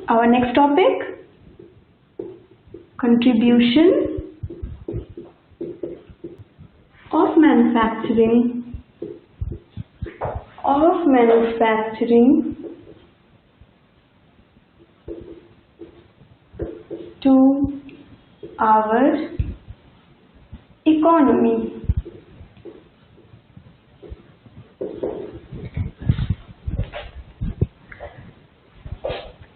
Our next topic, contribution of manufacturing to our economy.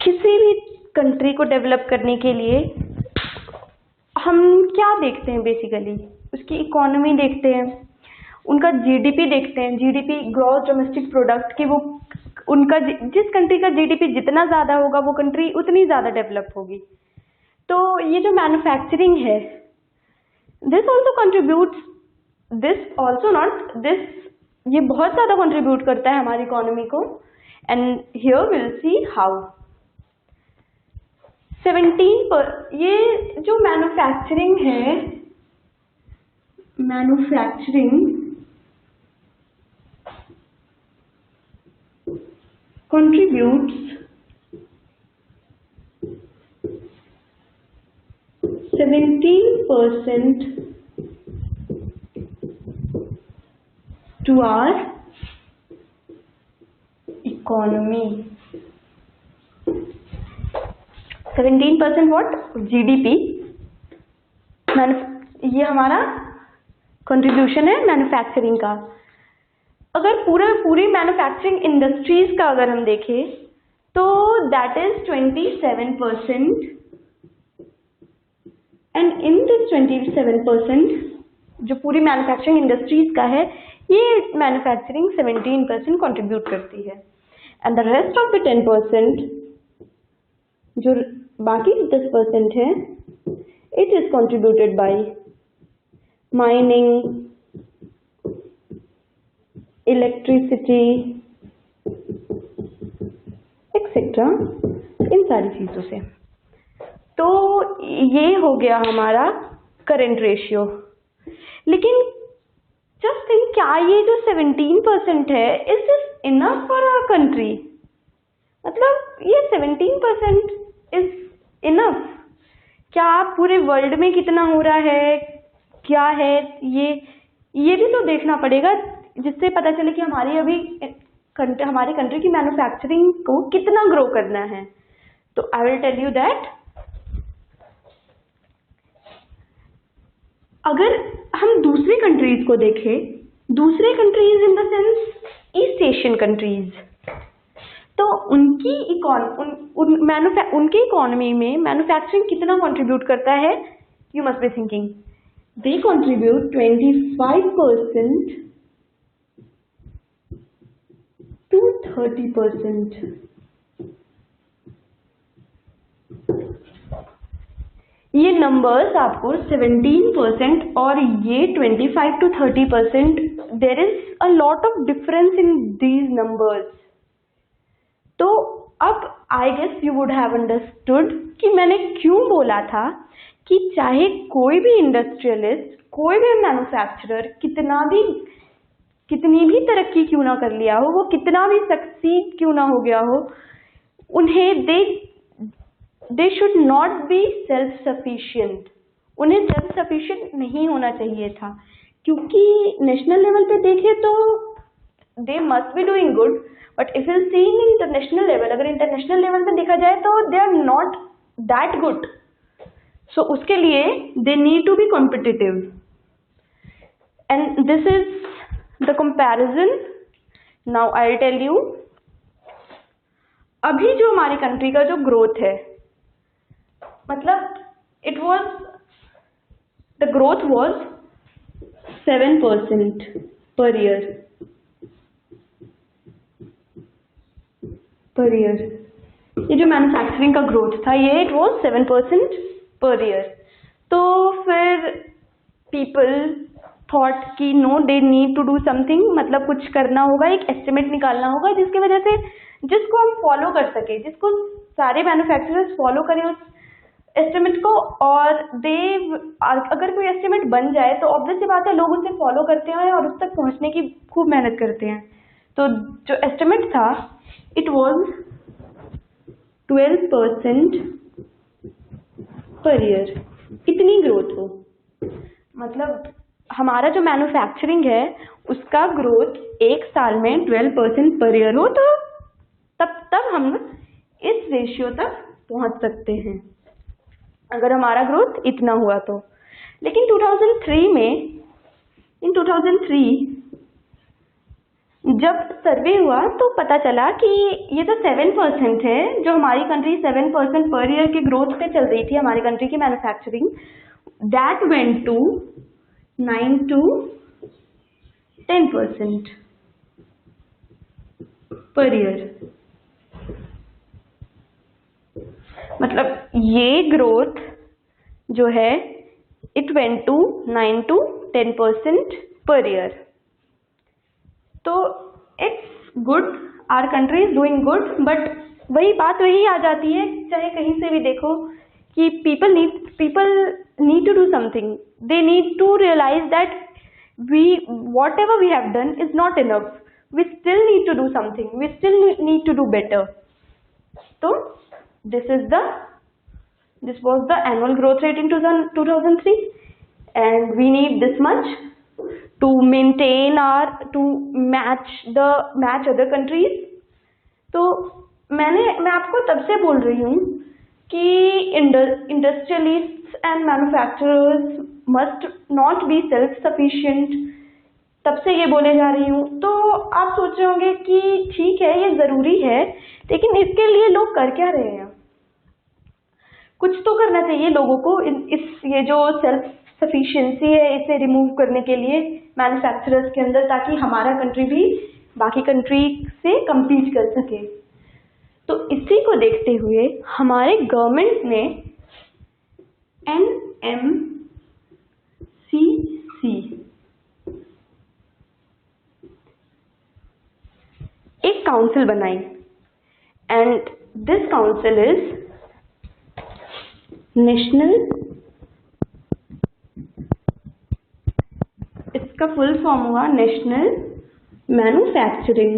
किसी भी country को develop करने के लिए हम क्या देखते हैं? बेसिकली उसकी इकोनॉमी देखते हैं, उनका जीडीपी देखते हैं, जीडीपी ग्रॉस डोमेस्टिक प्रोडक्ट, कि वो उनका जिस कंट्री का जीडीपी जितना ज़्यादा होगा वो कंट्री उतनी ज़्यादा डेवलप होगी। तो ये जो मैन्युफैक्चरिंग है, this also contributes, this also not this, ये बहुत ज़्यादा कंट्रीब्यूट करता है हमारी इकोनॉमी को। And here will see how. 17 पर ये जो मैन्युफैक्चरिंग है, manufacturing contributes 17% to our economy. 17% what? GDP. ये हमारा कंट्रीब्यूशन है मैन्युफैक्चरिंग का। अगर पूरी मैन्युफैक्चरिंग इंडस्ट्रीज का अगर हम देखें तो that is 27%, and in this 27% जो पूरी मैन्युफैक्चरिंग इंडस्ट्रीज का है, ये मैन्युफैक्चरिंग 17% कंट्रीब्यूट करती है। And the rest of the 10%, जो बाकी 10% है, it is contributed by mining, electricity etcetera, इन सारी चीज़ों से। तो ये हो गया हमारा करंट रेशियो। लेकिन जस्ट थिंक, क्या ये जो 17% है, is this enough for our country? मतलब ये 17% इज इनफ? क्या पूरे वर्ल्ड में कितना हो रहा है, क्या है, ये भी तो देखना पड़ेगा, जिससे पता चले कि हमारी कंट्री की मैन्युफैक्चरिंग को कितना ग्रो करना है। तो I will tell you that अगर हम दूसरी कंट्रीज को देखें, दूसरे countries in the sense East Asian countries, तो उनकी उनकी इकोनॉमी में मैन्युफैक्चरिंग कितना कंट्रीब्यूट करता है? You must be thinking, they contribute 25% to 30%. ये नंबर्स आपको 17% और ये 25 to 30%, there is a lot of difference in these numbers. तो अब I guess you would have understood कि मैंने क्यों बोला था कि चाहे कोई भी इंडस्ट्रियलिस्ट, कोई भी मैन्युफैक्चरर कितनी भी तरक्की क्यों ना कर लिया हो, वो कितना भी सक्सीड क्यों ना हो गया हो, उन्हें they should not be self sufficient. उन्हें सेल्फ सफिशिएंट नहीं होना चाहिए था, क्योंकि नेशनल लेवल पे देखें तो they must be doing good, but if you see in international level, अगर इंटरनेशनल लेवल पे देखा जाए तो they are not that good. So उसके लिए they need to be competitive, and this is the comparison. Now I'll tell you, अभी जो हमारी कंट्री का जो ग्रोथ है, मतलब the growth was 7% per year. ये जो मैन्युफैक्चरिंग का ग्रोथ था, ये it was 7% per year. तो फिर people थॉट कि no, they need to do something, मतलब कुछ करना होगा, एक एस्टिमेट निकालना होगा जिसकी वजह से, जिसको हम फॉलो कर सके, जिसको सारे मैन्युफैक्चरर्स फॉलो करें उस एस्टिमेट को। और अगर कोई एस्टिमेट बन जाए तो ऑब्वियस सी बात है, लोग उसे फॉलो करते हैं और उस तक पहुंचने की खूब मेहनत करते हैं। तो जो एस्टिमेट था, इट वाज 12% पर ईयर, इतनी ग्रोथ हो, मतलब हमारा जो मैन्युफैक्चरिंग है उसका ग्रोथ एक साल में 12% पर ईयर हो, तो तब हम इस रेशियो तक पहुंच सकते हैं अगर हमारा ग्रोथ इतना हुआ तो। लेकिन 2003 जब सर्वे हुआ तो पता चला कि ये जो 7% है, जो हमारी कंट्री 7% पर ईयर के ग्रोथ पे चल रही थी हमारी कंट्री की manufacturing, that went to 9 to 10% पर ईयर। मतलब ये ग्रोथ जो है इट वेंट टू 9 to 10% पर ईयर। तो it's good, our country is doing good, but वही आ जाती है, चाहे कहीं से भी देखो, कि people need to do something. They need to realize that whatever we have done is not enough. We still need to do something. We still need to do better. So this was the annual growth rate in 2003, and we need this much to match other countries. तो मैं आपको तब से बोल रही हूँ कि industrialists and manufacturers must not be self sufficient, तब से ये बोले जा रही हूँ। तो आप सोच रहे होंगे कि ठीक है, ये ज़रूरी है, लेकिन इसके लिए लोग कर क्या रहे हैं? कुछ तो करना चाहिए लोगों को ये जो सेल्फ सफिशिएंसी है इसे रिमूव करने के लिए मैन्युफैक्चरर्स के अंदर, ताकि हमारा कंट्री भी बाकी कंट्री से कम्पीट कर सके। तो इसी को देखते हुए हमारे गवर्नमेंट ने NMCC एक काउंसिल बनाई, and this council is national, इसका फुल फॉर्म हुआ national manufacturing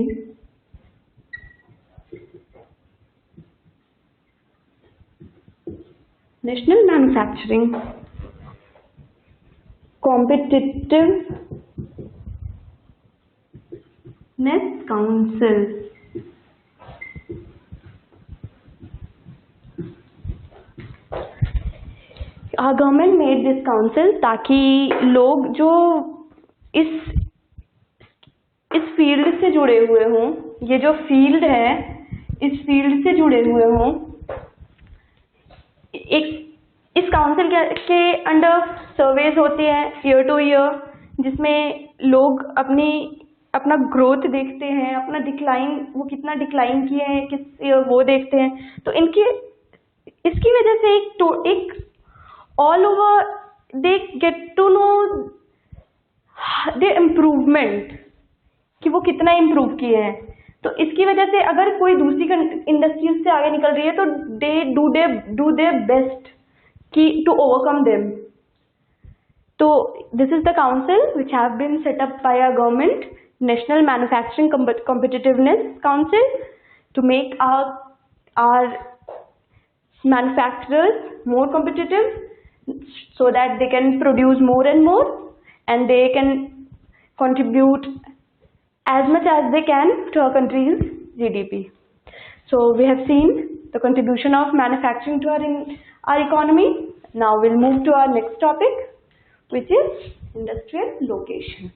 competitiveness council. Government made this council ताकि लोग जो इस फील्ड से जुड़े हुए हों, ये जो फील्ड है इस फील्ड से जुड़े हुए हों, इस काउंसिल के अंडर सर्वेज होते हैं ईयर टू ईयर, जिसमें लोग अपना ग्रोथ देखते हैं, अपना डिक्लाइन, वो कितना डिक्लाइन किए हैं किस ईयर वो देखते हैं। तो इसकी वजह से एक all over they get to know the improvement, कि वो कितना इम्प्रूव किए हैं। तो इसकी वजह से अगर कोई दूसरी इंडस्ट्रीज से आगे निकल रही है तो they do their best to overcome them. So this is the council which have been set up by our government, National Manufacturing Competitiveness Council, to make our manufacturers more competitive, so that they can produce more and more, and they can contribute as much as they can to our country's GDP. So we have seen the contribution of manufacturing to our economy. Now we'll move to our next topic, which is industrial location.